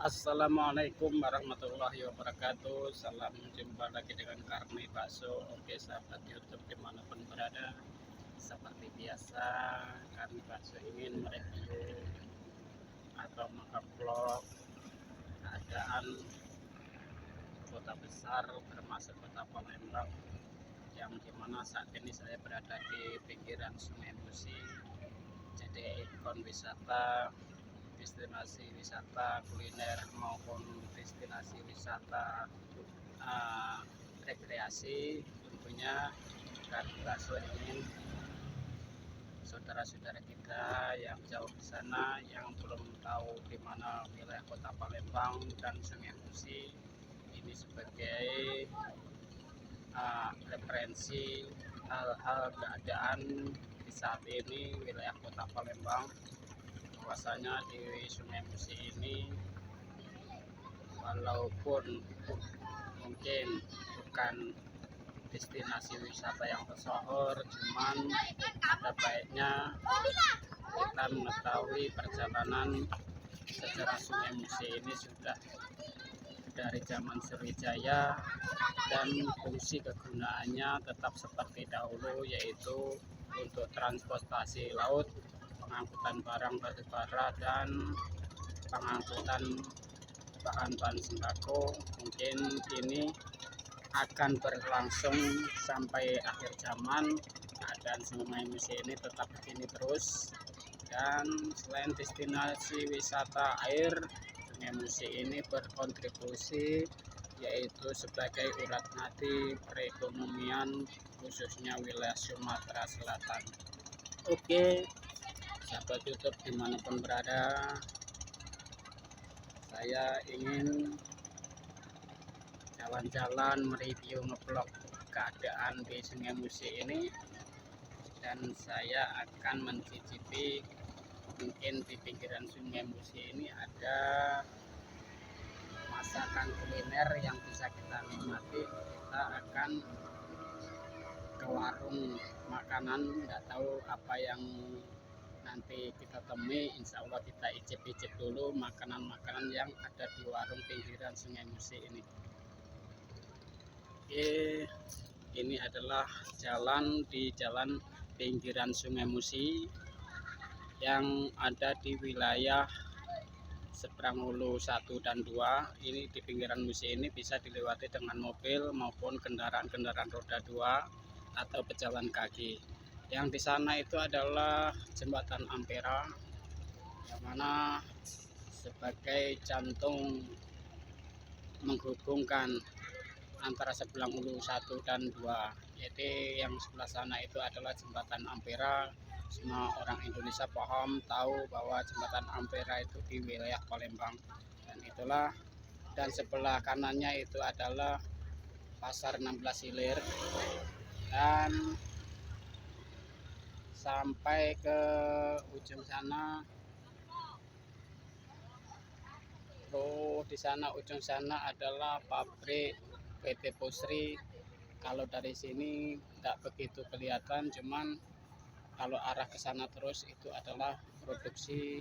Assalamualaikum warahmatullahi wabarakatuh. Salam jumpa lagi dengan Karni Bakso. Oke sahabat YouTube dimanapun berada, seperti biasa Karni Bakso ingin mereview atau mengupload keadaan kota besar termasuk kota Palembang, yang dimana saat ini saya berada di pinggiran Sungai Musi. Jadi ikon wisata, destinasi wisata kuliner maupun destinasi wisata rekreasi. Tentunya Karni Bakso ingin saudara-saudara kita yang jauh di sana, yang belum tahu di mana wilayah kota Palembang dan Sungai Musi ini, sebagai referensi hal-hal keadaan di saat ini wilayah kota Palembang. Bahwasanya di Sungai Musi ini, walaupun mungkin bukan destinasi wisata yang tersohor, cuman ada baiknya kita mengetahui perjalanan sejarah Sungai Musi ini sudah dari zaman Sriwijaya, dan fungsi kegunaannya tetap seperti dahulu, yaitu untuk transportasi laut, pengangkutan barang batubara, dan pengangkutan bahan-bahan sembako. Mungkin ini akan berlangsung sampai akhir zaman, keadaan Sungai Musi ini tetap begini terus. Dan selain destinasi wisata air, Sungai Musi ini berkontribusi yaitu sebagai urat nadi perekonomian khususnya wilayah Sumatera Selatan. Oke sahabat YouTube dimanapun berada, saya ingin jalan-jalan mereview ngeblog keadaan di Sungai Musi ini, dan saya akan mencicipi, mungkin di pinggiran Sungai Musi ini ada masakan kuliner yang bisa kita nikmati. Kita akan ke warung makanan, nggak tahu apa yang nanti kita temui. Insya Allah kita icip-icip dulu makanan-makanan yang ada di warung pinggiran Sungai Musi ini. Oke, ini adalah jalan pinggiran Sungai Musi yang ada di wilayah seberang hulu 1 dan 2. Ini di pinggiran Musi ini bisa dilewati dengan mobil maupun kendaraan-kendaraan roda 2 atau pejalan kaki. Yang di sana itu adalah jembatan Ampera, yang mana sebagai jantung menghubungkan antara sebelah hulu 1 dan 2. Jadi yang sebelah sana itu adalah jembatan Ampera. Semua orang Indonesia paham, tahu bahwa jembatan Ampera itu di wilayah Palembang, dan sebelah kanannya itu adalah pasar 16 Hilir, dan sampai ke ujung sana. Di sana ujung sana adalah pabrik PT Pusri. Kalau dari sini tidak begitu kelihatan, cuman kalau arah ke sana terus itu adalah produksi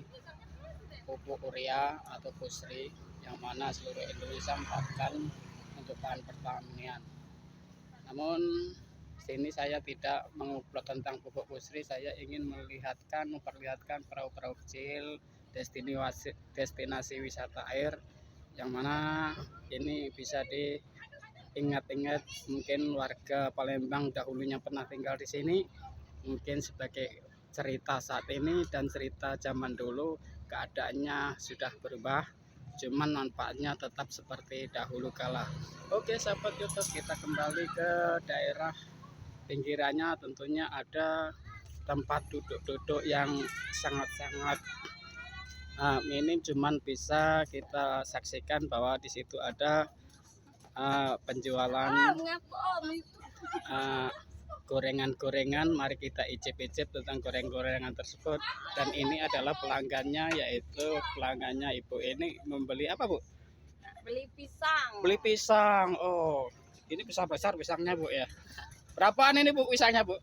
pupuk urea atau Pusri, yang mana seluruh Indonesia manfaatkan untuk bahan pertanian. Namun sini saya tidak menguplot tentang pupuk Pusri, saya ingin memperlihatkan perahu-perahu kecil destinasi wisata air, yang mana ini bisa diingat-ingat mungkin warga Palembang dahulunya pernah tinggal di sini. Mungkin sebagai cerita saat ini dan cerita zaman dulu, keadaannya sudah berubah, cuman manfaatnya tetap seperti dahulu kala. Oke sahabat YouTube, kita kembali ke daerah pinggirannya. Tentunya ada tempat duduk-duduk yang sangat-sangat minim, cuman bisa kita saksikan bahwa di situ ada penjualan gorengan-gorengan. Mari kita icip-icip tentang goreng-gorengan tersebut. Dan ini adalah pelanggannya, yaitu pelanggannya ibu ini membeli apa, Bu? Beli pisang. Beli pisang. Oh, ini besar-besar pisangnya, Bu, ya. Berapaan ini, Bu, pisangnya, Bu?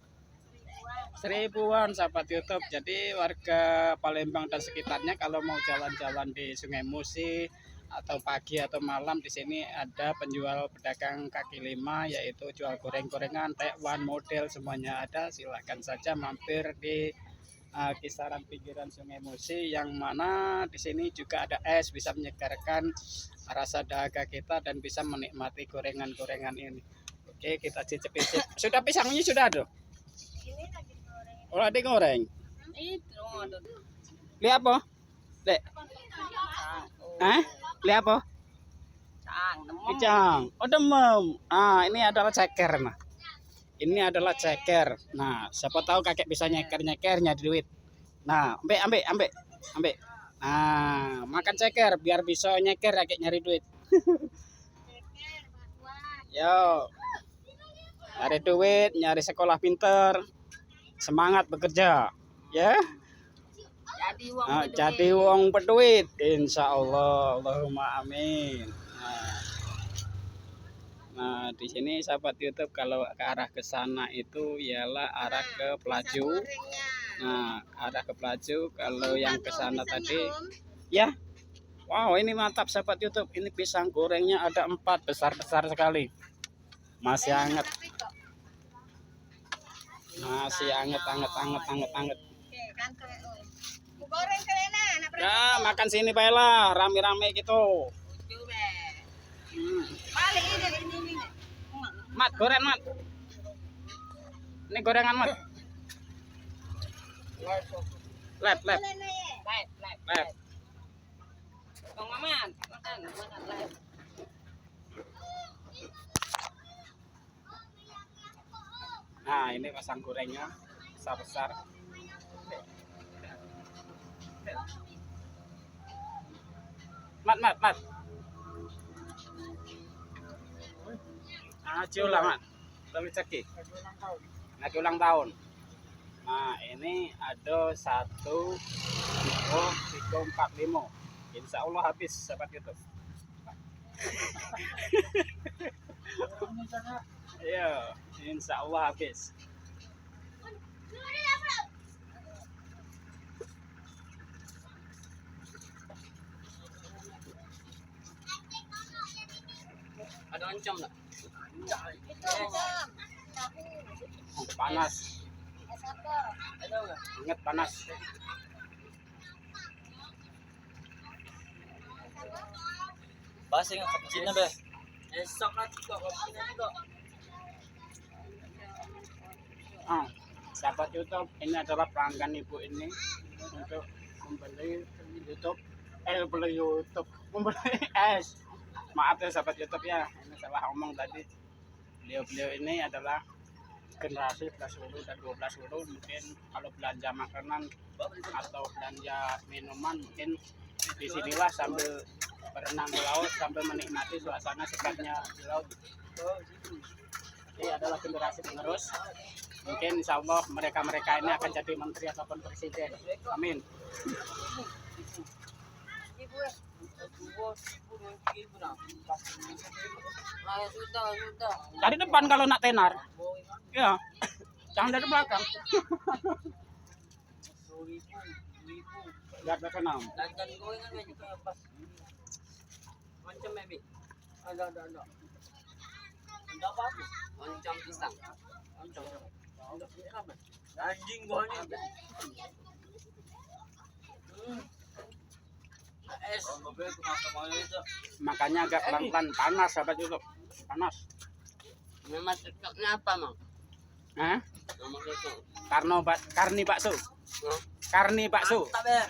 1000-an sahabat YouTube. Jadi warga Palembang dan sekitarnya kalau mau jalan-jalan di Sungai Musi atau pagi atau malam, di sini ada penjual pedagang kaki lima, yaitu jual goreng-gorengan, tekwan, model semuanya ada. Silahkan saja mampir di kisaran pinggiran Sungai Musi, yang mana di sini juga ada es, bisa menyegarkan rasa dahaga kita dan bisa menikmati gorengan-gorengan ini. Oke, kita cicip-cicip. Sudah pisangnya sudah ada? Ini lagi goreng. Oh, ada goreng. Itu ada. Lihat apa? Dek. Hah? Lihat apa? Cang, demam. Kicang. Oh, demam. Ah, ini adalah ceker, nah. Ini adalah ceker. Nah, siapa tahu kakek bisa nyeker-nyekernya duit. Nah, ambek. Nah, makan ceker biar bisa nyeker kakek nyari duit. Yo. Nyari duit, nyari sekolah pinter. Semangat bekerja. Ya. Jadi uang Nah, berduit. jadi wong berduit, insya Allah, Allahumma amin. Nah, di sini sahabat YouTube kalau ke arah ke sana itu ialah arah ke Pelaju. Gorengnya. Nah, arah ke Pelaju. Kalau yang ke sana tadi, ya, wow, ini mantap sahabat YouTube. Ini pisang gorengnya ada 4, besar-besar sekali, masih hangat, masih hangat. Oke, kan goreng kelena, nak Ya, makan sini baiklah, rame-rame gitu. Balik ini. Mat, goreng mat. Ini gorengan mat. Lep. Lep. Bang Maman, Makan lep. Nah, ini pasang gorengnya besar-besar. Mat. Ngaji ulang mat. Tapi ceki. Ngaji ulang tahun. Nah, ini ada 1, 2, 3, 4, 5. Insya Allah habis sahabat YouTube. Iya, insya Allah habis. Ada oncom nggak? Itu jam. Panas, Es apa? inget panas. Basing cappuccino be. Esok nanti kok cappuccino juga. Sahabat YouTube, ini adalah pelanggan ibu ini untuk membeli YouTube, membeli es. Maaf ya sahabat YouTube ya, ini salah ngomong tadi. Beliau ini adalah generasi 11 huruf dan 12 huruf. Mungkin kalau belanja makanan atau belanja minuman, mungkin disinilah sambil berenang di laut, sambil menikmati suasana segarnya di laut. Ini adalah generasi penerus. Mungkin insya Allah mereka ini akan jadi menteri ataupun presiden. Amin. Sudah. Dari depan kalau nak tenar. Ya. Jangan dari belakang. Lihat ke enam. Dan gorengan be juga pas. Macam maybe. Ada. Enggak apa-apa. Oncom pisang. Anjing gua ni. Es. Makanya agak pelan-pelan, panas sahabat YouTube. Panas. Nama cekapnya apa, Mang? Hah? Nama itu. Karni bakso. Karni bakso. Tak be.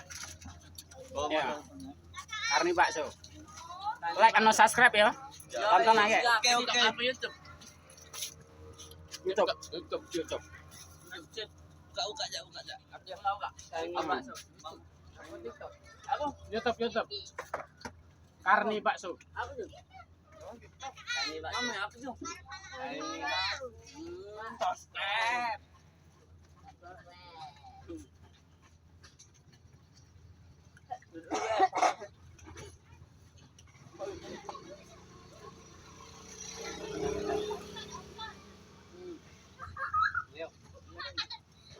Ya. Karni bakso. Like and subscribe ya. Tonton aja. Oke. Apa YouTube? YouTube. Buka aja. Apa yang tahu enggak? Apa? Apa? YouTube. Karni bakso. Apa tu? Nama apa tu? Subscribe.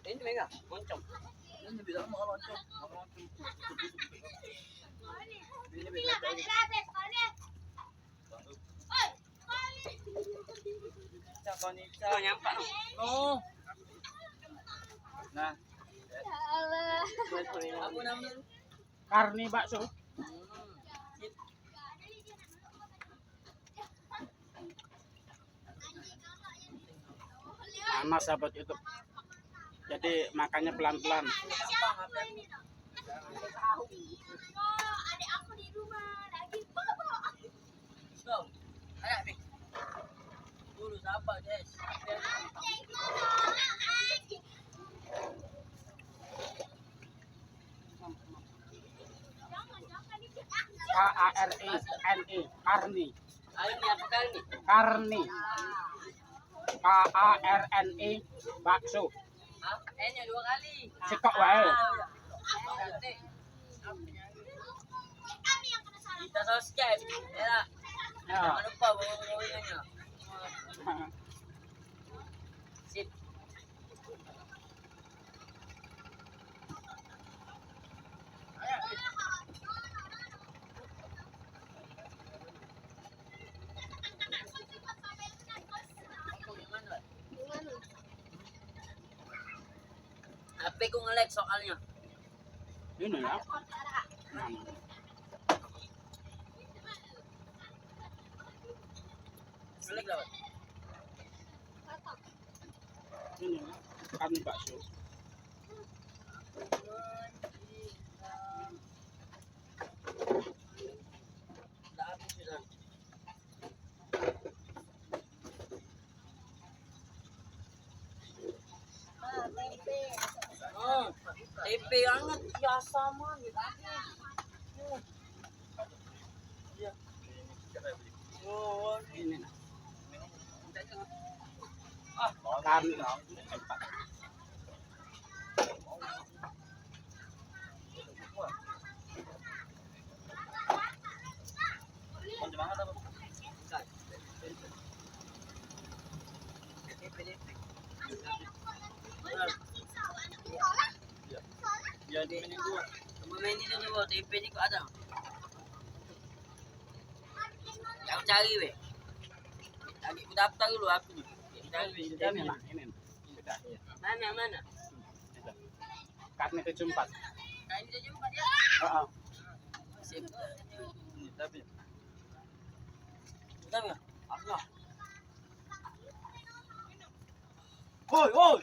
Ini Loncong. Ini bilang mau loncong. Ini bilang nyampak. Oh. Nah. Apa namanya? Karni bakso. Panas sahabat YouTube. Jadi makannya pelan-pelan. Adik aku di rumah lagi So, ayo nih. Dulu siapa, guys? Karni, Karni, Ayo nih apa kali nih? Karni, Karni, bakso. Hah? N-nya 2 kali. Sikok wae. Kita subscribe. Ya. Ya. Jangan lupa bawa-bawanya. Sip. HP ku nge-lag soalnya. Ini ya. Nge-lag lah. Ini Karni bakso. Udah habis sudah. Oh, tempe hangat biasa mah gitu. Iya. Oh, Ini nah. ah, Karni. Mantap banget apa? Tempe. Jadi ini gua. Pemain ini tuh tempe ini kok ada. Yang cari weh. Lagi ku daftar dulu aku. Cari Ini nah, ini. Sudah, iya. mana? Itu. Karni 74. Nah ini jumpa dia. Heeh. Sip. Ini tapi. Kita ya. Allah. Oi.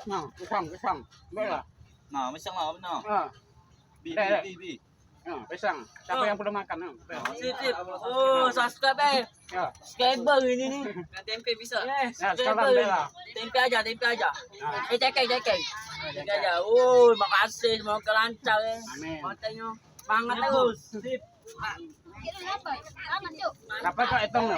Nah, pisang. Boleh. Nah, misal lah benar. Ah, Bi. pisang. Siapa yang belum makan? Sip. Oh, subscribe. Ya. Subscriber ini nih. Tempe bisa. Yes. Ya, sekarang bela. Tempe aja. Nah, Cekai. Cekai aja. Oh, makasih. Semoga lancar ya. Amin. Matanya semangat terus. Sip. Dapat kok hitung loh.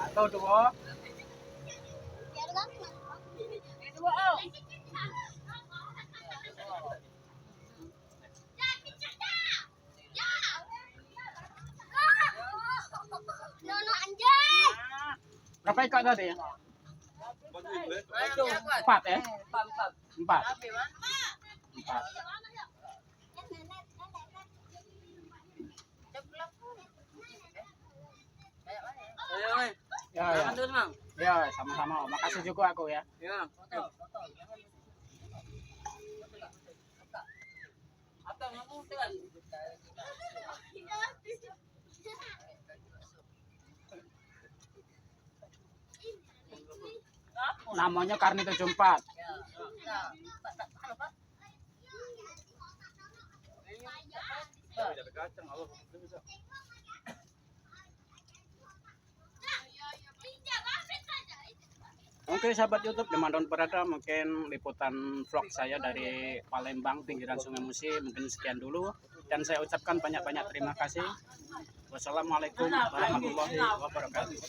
Atau dua. Berapa ekor tadi? Empat ya? Empat. Ya, ya. Makan terus, Mang. Ya, sama-sama. Makasih juga aku ya. Ya. Apa ngamu tekan? Namanya Karni 74. Oke sahabat YouTube, dimanapun berada, mungkin liputan vlog saya dari Palembang pinggiran Sungai Musi mungkin sekian dulu, dan saya ucapkan banyak-banyak terima kasih. Wassalamualaikum warahmatullahi wabarakatuh.